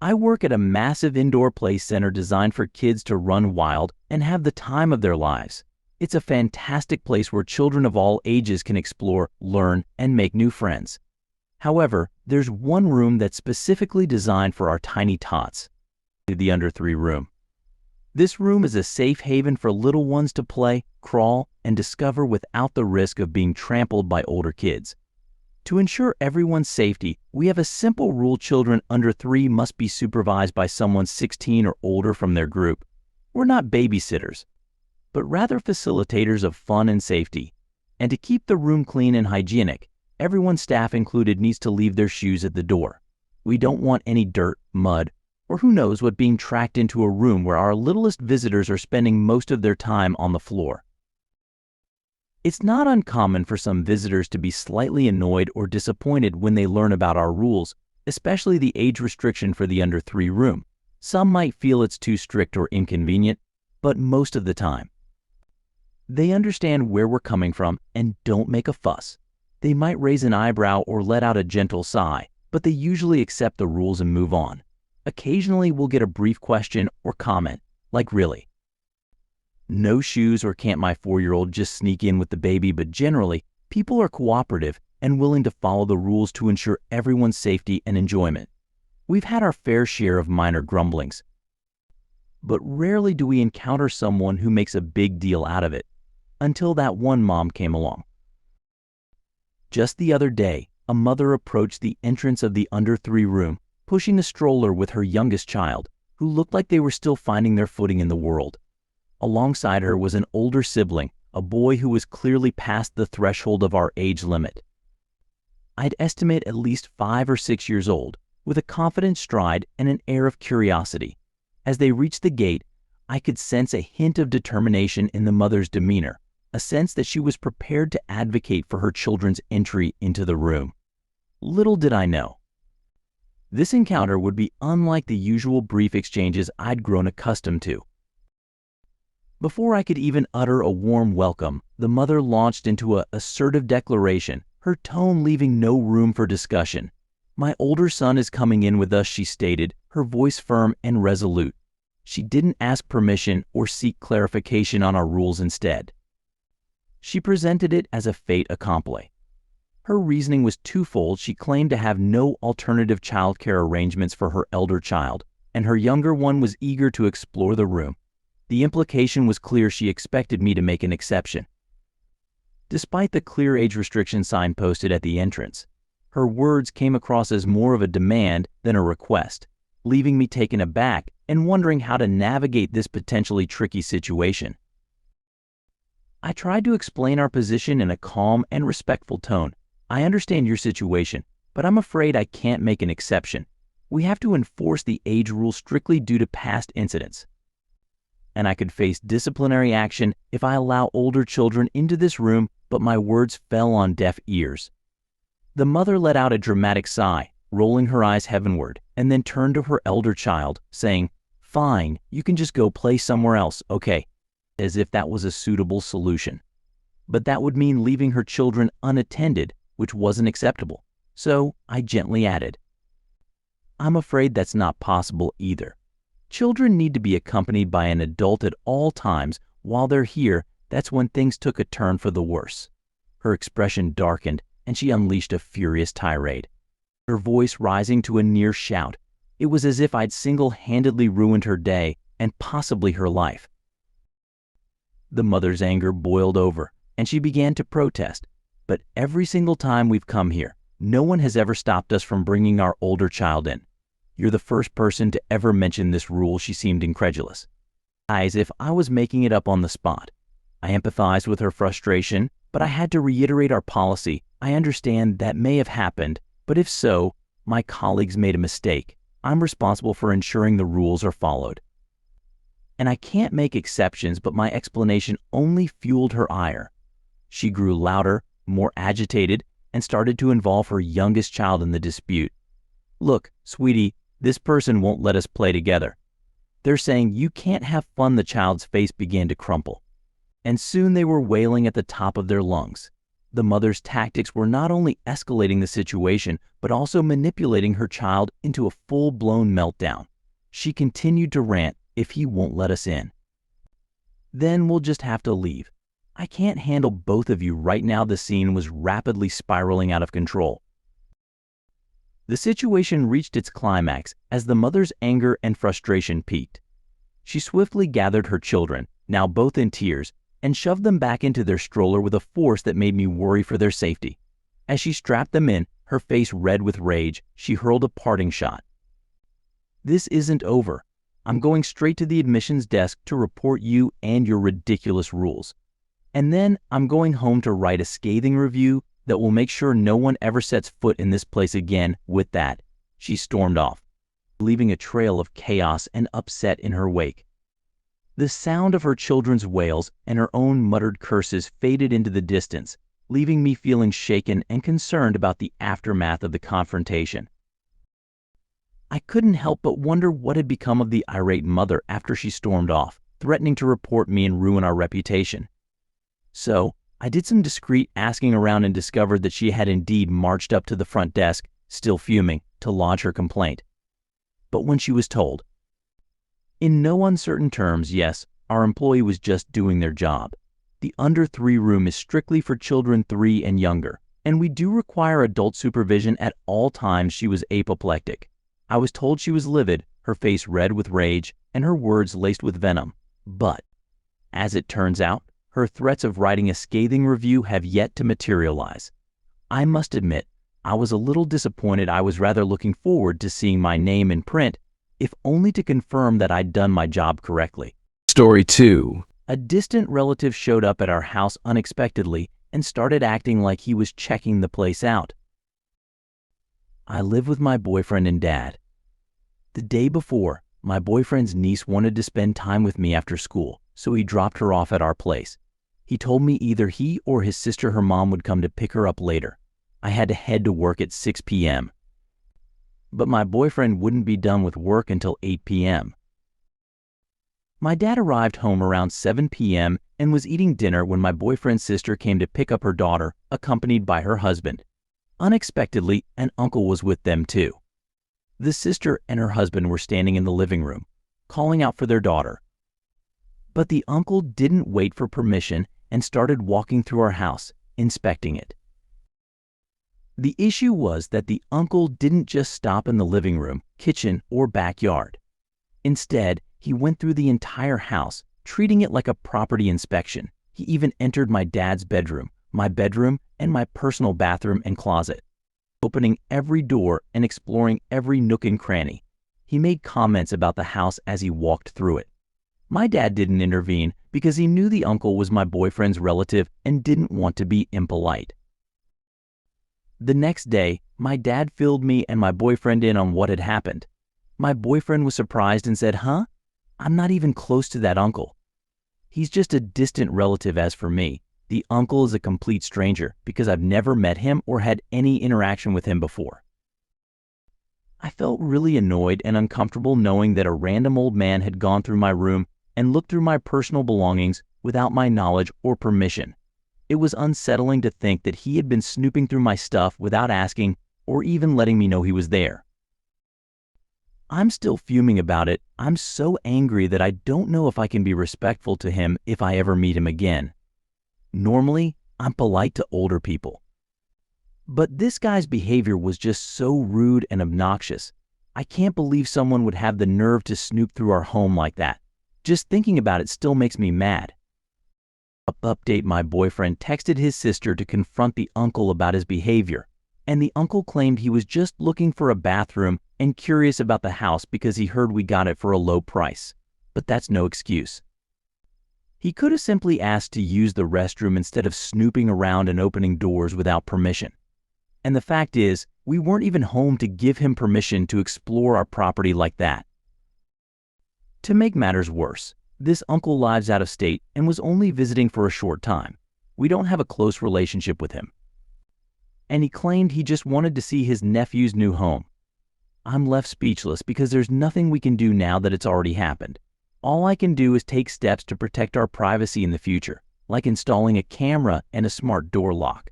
I work at a massive indoor play center designed for kids to run wild and have the time of their lives. It's a fantastic place where children of all ages can explore, learn, and make new friends. However, there's one room that's specifically designed for our tiny tots, the under 3 room. This room is a safe haven for little ones to play, crawl, and discover without the risk of being trampled by older kids. To ensure everyone's safety, we have a simple rule: children under 3 must be supervised by someone 16 or older from their group. We're not babysitters, but rather facilitators of fun and safety. And to keep the room clean and hygienic, everyone, staff included, needs to leave their shoes at the door. We don't want any dirt, mud, or who knows what being tracked into a room where our littlest visitors are spending most of their time on the floor. It's not uncommon for some visitors to be slightly annoyed or disappointed when they learn about our rules, especially the age restriction for the under 3 room. Some might feel it's too strict or inconvenient, but most of the time, they understand where we're coming from and don't make a fuss. They might raise an eyebrow or let out a gentle sigh, but they usually accept the rules and move on. Occasionally, we'll get a brief question or comment, like, "Really? No shoes, or can't my 4-year-old just sneak in with the baby?" But generally, people are cooperative and willing to follow the rules to ensure everyone's safety and enjoyment. We've had our fair share of minor grumblings, but rarely do we encounter someone who makes a big deal out of it, until that one mom came along. Just the other day, a mother approached the entrance of the under 3 room, pushing a stroller with her youngest child, who looked like they were still finding their footing in the world. Alongside her was an older sibling, a boy who was clearly past the threshold of our age limit. I'd estimate at least 5 or 6 years old, with a confident stride and an air of curiosity. As they reached the gate, I could sense a hint of determination in the mother's demeanor, a sense that she was prepared to advocate for her children's entry into the room. Little did I know, this encounter would be unlike the usual brief exchanges I'd grown accustomed to. Before I could even utter a warm welcome, the mother launched into an assertive declaration, her tone leaving no room for discussion. "My older son is coming in with us," she stated, her voice firm and resolute. She didn't ask permission or seek clarification on our rules. Instead, she presented it as a fait accompli. Her reasoning was twofold. She claimed to have no alternative childcare arrangements for her elder child, and her younger one was eager to explore the room. The implication was clear: she expected me to make an exception. Despite the clear age restriction sign posted at the entrance, her words came across as more of a demand than a request, leaving me taken aback and wondering how to navigate this potentially tricky situation. I tried to explain our position in a calm and respectful tone. "I understand your situation, but I'm afraid I can't make an exception. We have to enforce the age rule strictly due to past incidents, and I could face disciplinary action if I allow older children into this room," but my words fell on deaf ears. The mother let out a dramatic sigh, rolling her eyes heavenward, and then turned to her elder child, saying, "Fine, you can just go play somewhere else, okay?" As if that was a suitable solution. But that would mean leaving her children unattended, which wasn't acceptable. So I gently added, "I'm afraid that's not possible either. Children need to be accompanied by an adult at all times. While they're here, that's when things took a turn for the worse." Her expression darkened, and she unleashed a furious tirade, her voice rising to a near shout. It was as if I'd single-handedly ruined her day and possibly her life. The mother's anger boiled over, and she began to protest. "But every single time we've come here, no one has ever stopped us from bringing our older child in. You're the first person to ever mention this rule." She seemed incredulous, as if I was making it up on the spot. I empathized with her frustration, but I had to reiterate our policy. "I understand that may have happened, but if so, my colleagues made a mistake. I'm responsible for ensuring the rules are followed. And I can't make exceptions," but my explanation only fueled her ire. She grew louder, more agitated, and started to involve her youngest child in the dispute. "Look, sweetie, this person won't let us play together. They're saying you can't have fun." The child's face began to crumple, and soon they were wailing at the top of their lungs. The mother's tactics were not only escalating the situation, but also manipulating her child into a full-blown meltdown. She continued to rant, "If he won't let us in, then we'll just have to leave. I can't handle both of you right now." The scene was rapidly spiraling out of control. The situation reached its climax as the mother's anger and frustration peaked. She swiftly gathered her children, now both in tears, and shoved them back into their stroller with a force that made me worry for their safety. As she strapped them in, her face red with rage, she hurled a parting shot. "This isn't over. I'm going straight to the admissions desk to report you and your ridiculous rules. And then I'm going home to write a scathing review that will make sure no one ever sets foot in this place again." With that, she stormed off, leaving a trail of chaos and upset in her wake. The sound of her children's wails and her own muttered curses faded into the distance, leaving me feeling shaken and concerned about the aftermath of the confrontation. I couldn't help but wonder what had become of the irate mother after she stormed off, threatening to report me and ruin our reputation. So, I did some discreet asking around and discovered that she had indeed marched up to the front desk, still fuming, to lodge her complaint. But when she was told, in no uncertain terms, yes, our employee was just doing their job. The under 3 room is strictly for children 3 and younger, and we do require adult supervision at all times, she was apoplectic. I was told she was livid, her face red with rage, and her words laced with venom. But, as it turns out, her threats of writing a scathing review have yet to materialize. I must admit, I was a little disappointed. I was rather looking forward to seeing my name in print, if only to confirm that I'd done my job correctly. Story 2. A distant relative showed up at our house unexpectedly and started acting like he was checking the place out. I live with my boyfriend and dad. The day before, my boyfriend's niece wanted to spend time with me after school, so he dropped her off at our place. He told me either he or his sister, her mom, would come to pick her up later. I had to head to work at 6 p.m. But my boyfriend wouldn't be done with work until 8 p.m. My dad arrived home around 7 p.m. and was eating dinner when my boyfriend's sister came to pick up her daughter, accompanied by her husband. Unexpectedly, an uncle was with them too. The sister and her husband were standing in the living room, calling out for their daughter. But the uncle didn't wait for permission and started walking through our house, inspecting it. The issue was that the uncle didn't just stop in the living room, kitchen, or backyard. Instead, he went through the entire house, treating it like a property inspection. He even entered my dad's bedroom, my bedroom, and my personal bathroom and closet, opening every door and exploring every nook and cranny. He made comments about the house as he walked through it. My dad didn't intervene because he knew the uncle was my boyfriend's relative and didn't want to be impolite. The next day, my dad filled me and my boyfriend in on what had happened. My boyfriend was surprised and said, "Huh? I'm not even close to that uncle. He's just a distant relative. As for me, the uncle is a complete stranger because I've never met him or had any interaction with him before." I felt really annoyed and uncomfortable knowing that a random old man had gone through my room and looked through my personal belongings without my knowledge or permission. It was unsettling to think that he had been snooping through my stuff without asking or even letting me know he was there. I'm still fuming about it. I'm so angry that I don't know if I can be respectful to him if I ever meet him again. Normally, I'm polite to older people. But this guy's behavior was just so rude and obnoxious. I can't believe someone would have the nerve to snoop through our home like that. Just thinking about it still makes me mad. Update: my boyfriend texted his sister to confront the uncle about his behavior, and the uncle claimed he was just looking for a bathroom and curious about the house because he heard we got it for a low price. But that's no excuse. He could have simply asked to use the restroom instead of snooping around and opening doors without permission. And the fact is, we weren't even home to give him permission to explore our property like that. To make matters worse, this uncle lives out of state and was only visiting for a short time. We don't have a close relationship with him. And he claimed he just wanted to see his nephew's new home. I'm left speechless because there's nothing we can do now that it's already happened. All I can do is take steps to protect our privacy in the future, like installing a camera and a smart door lock.